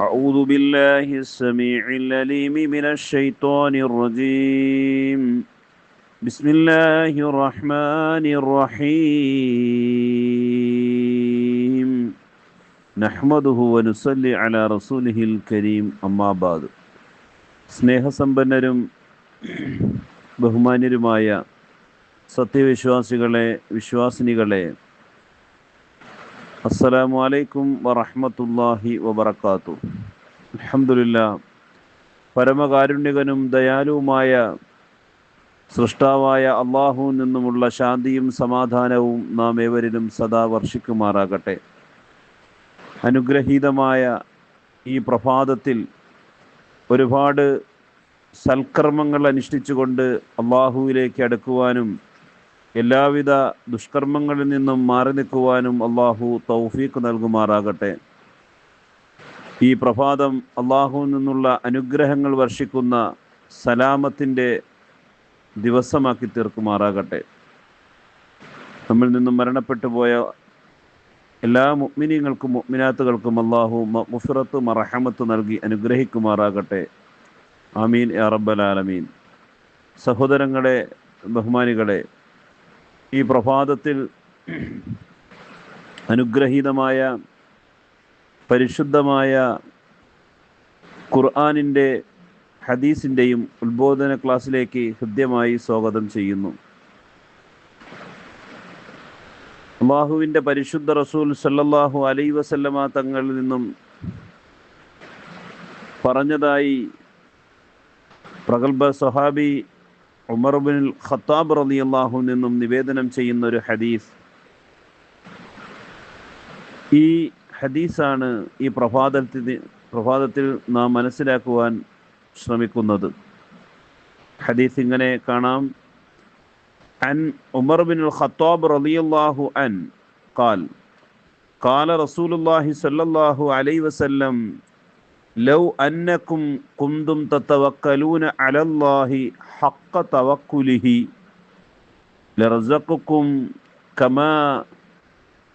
أعوذ بالله السميع العليم من الشيطان الرجيم بسم الله الرحمن الرحيم نحمده ونصلي على رسوله الكريم أما بعد സ്നേഹസമ്പന്നരും ബഹുമാന്യരുമായ സത്യവിശ്വാസികളെ വിശ്വാസിനികളെ, അസ്സലാമു അലൈക്കും വറഹ്മത്തുള്ളാഹി വബറകാതുഹു. അൽഹംദുലില്ലാഹ്, പരമകാരുണ്യകനും ദയാലുവുമായ സൃഷ്ടാവായ അള്ളാഹുവിൽ നിന്നുമുള്ള ശാന്തിയും സമാധാനവും നാം ഏവരിലും സദാ വർഷിക്കുമാറാകട്ടെ. അനുഗ്രഹീതമായ ഈ പ്രഭാതത്തിൽ ഒരുപാട് സൽക്കർമ്മങ്ങൾ അനുഷ്ഠിച്ചുകൊണ്ട് അള്ളാഹുവിലേക്ക് അടുക്കുവാനും എല്ലാവിധ ദുഷ്കർമ്മങ്ങളിൽ നിന്നും മാറി നിൽക്കുവാനും അള്ളാഹു തൗഫീഖ് നൽകുമാറാകട്ടെ. ഈ പ്രഭാതം അള്ളാഹുവിൽ നിന്നുള്ള അനുഗ്രഹങ്ങൾ വർഷിക്കുന്ന സലാമത്തിൻ്റെ ദിവസമാക്കി തീർക്കുമാറാകട്ടെ. നമ്മിൽ നിന്നും മരണപ്പെട്ടു പോയ എല്ലാ മുഅ്മിനീങ്ങൾക്കും മുഅ്മിനാത്തുകൾക്കും അള്ളാഹു മഗ്ഫിറത്ത് മർഹമത്ത് നൽകി അനുഗ്രഹിക്കുമാറാകട്ടെ. ആമീൻ യാ റബ്ബൽ ആലമീൻ. സഹോദരങ്ങളെ, ബഹുമാനികളെ, ഈ പ്രഭാതത്തിൽ അനുഗ്രഹീതമായ പരിശുദ്ധമായ ഖുർആനിൻ്റെ ഹദീസിൻ്റെയും ഉത്ബോധന ക്ലാസ്സിലേക്ക് ഹൃദ്യമായി സ്വാഗതം ചെയ്യുന്നു. അല്ലാഹുവിൻ്റെ പരിശുദ്ധ റസൂൽ സല്ലല്ലാഹു അലൈഹി വസല്ലമ തങ്ങളിൽ നിന്നും പറഞ്ഞതായി പ്രഗൽഭ സ്വഹാബി ഉമർ ഇബ്നുൽ ഖത്താബ് റളിയല്ലാഹു നിന്നും നിവേദനം ചെയ്യുന്ന ഒരു ഹദീസ്. ഈ ഹദീസാണ് ഈ പ്രഭാതത്തിൽ നാം മനസ്സിലാക്കുവാൻ ശ്രമിക്കുന്നത്. ഹദീസ് ഇങ്ങനെ കാണാം. അൻ ഉമർ ഇബ്നുൽ ഖത്താബ് റളിയല്ലാഹു അൻ ഖാൽ ഖാല റസൂലുള്ളാഹി സ്വല്ലല്ലാഹു അലൈഹി വസല്ലം ലൗ അന്നകും കുന്തും തതവക്കലൂന അലല്ലാഹി ഹഖ്ക തവക്കുലിഹി ലറസഖകും കമാ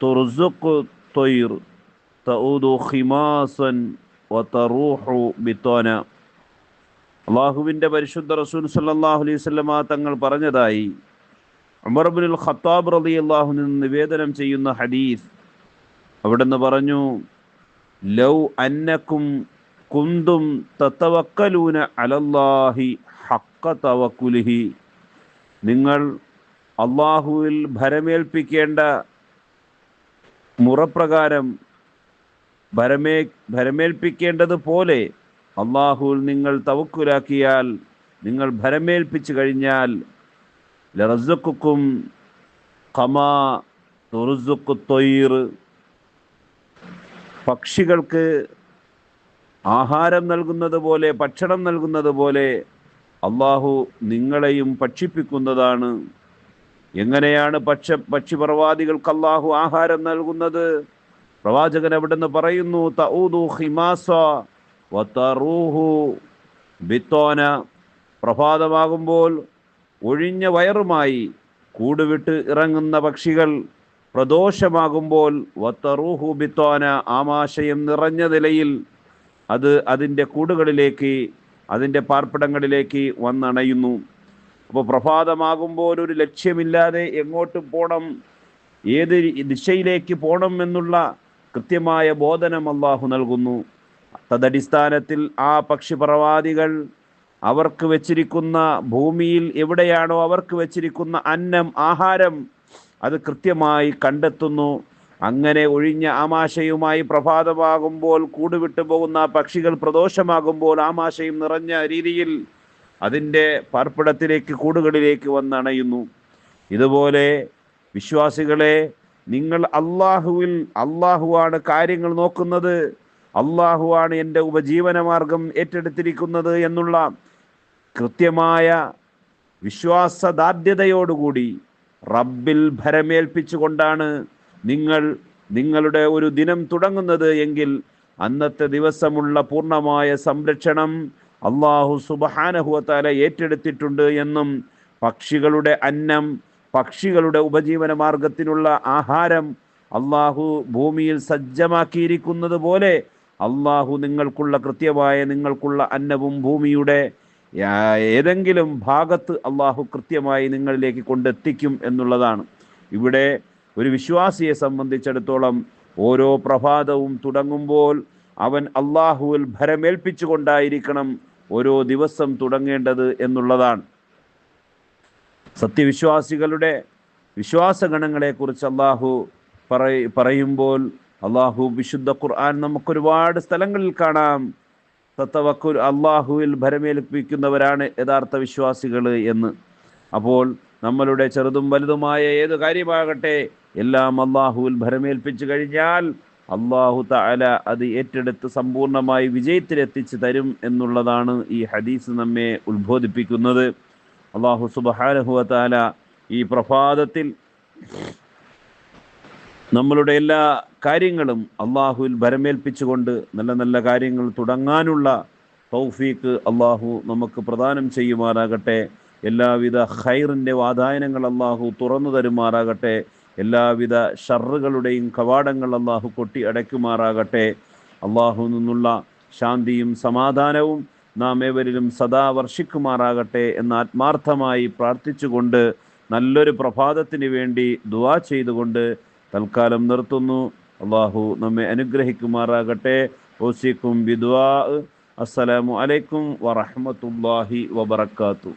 തുർസുഖു ത്വയ്ർ തഊദു ഖിമാസൻ വതറൂഹു ബിതാന. അല്ലാഹുവിൻ്റെ പരിശുദ്ധ റസൂൽ സല്ലല്ലാഹു അലൈഹി വസല്ലമ തങ്ങൾ പറഞ്ഞതായി ഉമർ ഇബ്നുൽ ഖത്താബ് റളിയല്ലാഹു അൻഹു നിവേദനം ചെയ്യുന്ന ഹദീസ്. അവിടുന്ന് പറഞ്ഞു, ലൗ അന്നകും കുന്തും തതവക്കലൂന അലല്ലാഹി ഹഖ്ക തവക്കുലിഹി, നിങ്ങൾ അള്ളാഹുവിൽ ഭരമേൽപ്പിക്കേണ്ട മുറപ്രകാരം ഭരമേൽപ്പിക്കേണ്ടതുപോലെ അള്ളാഹുവിൽ നിങ്ങൾ തവക്കുലാക്കിയാൽ, നിങ്ങൾ ഭരമേൽപ്പിച്ചു കഴിഞ്ഞാൽ, ലറസുഖുക്കും ഖമാ തുർസുഖു ത്വയ്ർ, പക്ഷികൾക്ക് ആഹാരം നൽകുന്നത് പോലെ, ഭക്ഷണം നൽകുന്നത് പോലെ അള്ളാഹു നിങ്ങളെയും ഭക്ഷിപ്പിക്കുന്നതാണ്. എങ്ങനെയാണ് പക്ഷിപർവാദികൾക്ക് അള്ളാഹു ആഹാരം നൽകുന്നത്? പ്രവാചകൻ അവിടുന്ന് പറയുന്നു, തഊദു ഖിമാസ വതറൂഹു ബിതാന, പ്രഭാതമാകുമ്പോൾ ഒഴിഞ്ഞ വയറുമായി കൂടുവിട്ട് ഇറങ്ങുന്ന പക്ഷികൾ പ്രദോഷമാകുമ്പോൾ വതറൂഹു ബിതാന, ആമാശയം നിറഞ്ഞ നിലയിൽ അത് അതിൻ്റെ കൂടുകളിലേക്ക്, അതിൻ്റെ പാർപ്പിടങ്ങളിലേക്ക് വന്നണയുന്നു. അപ്പോൾ പ്രഭാതമാകുമ്പോൾ ഒരു ലക്ഷ്യമില്ലാതെ എങ്ങോട്ട് പോകണം, ഏത് ദിശയിലേക്ക് പോകണം എന്നുള്ള കൃത്യമായ ബോധനം അള്ളാഹു നൽകുന്നു. തദടിസ്ഥാനത്തിൽ ആ പക്ഷിപ്രവാദികൾ അവർക്ക് വെച്ചിരിക്കുന്ന ഭൂമിയിൽ എവിടെയാണോ അവർക്ക് വെച്ചിരിക്കുന്ന അന്നം, ആഹാരം, അത് കൃത്യമായി കണ്ടെത്തുന്നു. അങ്ങനെ ഒഴിഞ്ഞ ആമാശയുമായി പ്രഭാതമാകുമ്പോൾ കൂടുവിട്ടു പോകുന്ന പക്ഷികൾ പ്രദോഷമാകുമ്പോൾ ആമാശയം നിറഞ്ഞ രീതിയിൽ അതിൻ്റെ പാർപ്പിടത്തിലേക്ക്, കൂടുകളിലേക്ക് വന്നണയുന്നു. ഇതുപോലെ വിശ്വാസികളെ, നിങ്ങൾ അള്ളാഹുവാണ് കാര്യങ്ങൾ നോക്കുന്നത്, അള്ളാഹുവാണ് എൻ്റെ ഉപജീവനമാർഗം ഏറ്റെടുത്തിരിക്കുന്നത് എന്നുള്ള കൃത്യമായ വിശ്വാസദാർഢ്യതയോടുകൂടി റബ്ബിൽ ഭരമേൽപ്പിച്ചുകൊണ്ടാണ് നിങ്ങൾ നിങ്ങളുടെ ഒരു ദിനം തുടങ്ങുന്നത് എങ്കിൽ അന്നത്തെ ദിവസമുള്ള പൂർണ്ണമായ സംരക്ഷണം അള്ളാഹു സുബ്ഹാനഹു വ തആല ഏറ്റെടുത്തിട്ടുണ്ട് എന്നും, പക്ഷികളുടെ അന്നം, പക്ഷികളുടെ ഉപജീവന മാർഗത്തിനുള്ള ആഹാരം അള്ളാഹു ഭൂമിയിൽ സജ്ജമാക്കിയിരിക്കുന്നത് പോലെ അള്ളാഹു നിങ്ങൾക്കുള്ള അന്നവും ഭൂമിയുടെ ഏതെങ്കിലും ഭാഗത്ത് അള്ളാഹു കൃത്യമായി നിങ്ങളിലേക്ക് കൊണ്ടെത്തിക്കും എന്നുള്ളതാണ്. ഇവിടെ ഒരു വിശ്വാസിയെ സംബന്ധിച്ചിടത്തോളം ഓരോ പ്രഭാതവും തുടങ്ങുമ്പോൾ അവൻ അള്ളാഹുവിൽ ഭരമേൽപ്പിച്ചുകൊണ്ടായിരിക്കണം ഓരോ ദിവസം തുടങ്ങേണ്ടത് എന്നുള്ളതാണ്. സത്യവിശ്വാസികളുടെ വിശ്വാസഗണങ്ങളെക്കുറിച്ച് അള്ളാഹു പറയുമ്പോൾ അള്ളാഹു വിശുദ്ധ ഖുർആൻ നമുക്കൊരുപാട് സ്ഥലങ്ങളിൽ കാണാം. തത്തവക്കുൽ, അള്ളാഹുവിൽ ഭരമേൽപ്പിക്കുന്നവരാണ് യഥാർത്ഥ വിശ്വാസികൾ എന്ന്. അപ്പോൾ നമ്മളുടെ ചെറുതും വലുതുമായ ഏത് കാര്യമാകട്ടെ എല്ലാം അള്ളാഹുവിൽ ഭരമേൽപ്പിച്ചു കഴിഞ്ഞാൽ അള്ളാഹു തആല അത് ഏറ്റെടുത്ത് സമ്പൂർണ്ണമായി വിജയത്തിലെത്തിച്ച് തരും എന്നുള്ളതാണ് ഈ ഹദീസ് നമ്മെ ഉത്ബോധിപ്പിക്കുന്നത്. അള്ളാഹു സുബ്ഹാനഹു വ തആല ഈ പ്രഭാതത്തിൽ നമ്മളുടെ എല്ലാ കാര്യങ്ങളും അള്ളാഹുവിൽ ഭരമേൽപ്പിച്ചുകൊണ്ട് നല്ല നല്ല കാര്യങ്ങൾ തുടങ്ങാനുള്ള തൗഫീക്ക് അള്ളാഹു നമുക്ക് പ്രദാനം ചെയ്യുമാറാകട്ടെ. എല്ലാവിധ ഖൈറിൻ്റെ വാതായനങ്ങൾ അള്ളാഹു തുറന്നു തരുമാറാകട്ടെ. എല്ലാവിധ ഷർറുകളുടെയും കവാടങ്ങൾ അള്ളാഹു കൊട്ടി അടയ്ക്കുമാറാകട്ടെ. അള്ളാഹു നിന്നുള്ള ശാന്തിയും സമാധാനവും നാം ഏവരിലും സദാ വർഷിക്കുമാറാകട്ടെ എന്ന് ആത്മാർത്ഥമായി പ്രാർത്ഥിച്ചുകൊണ്ട് നല്ലൊരു പ്രഭാതത്തിന് വേണ്ടി ദുആ ചെയ്തുകൊണ്ട് തൽക്കാലം നിർത്തുന്നു. അള്ളാഹു നമ്മെ അനുഗ്രഹിക്കുമാറാകട്ടെ. ഓസിക്കും ബിദുആ. അസ്സലാമു അലൈക്കും വറഹ്മത്തുള്ളാഹി വബറകാതുഹു.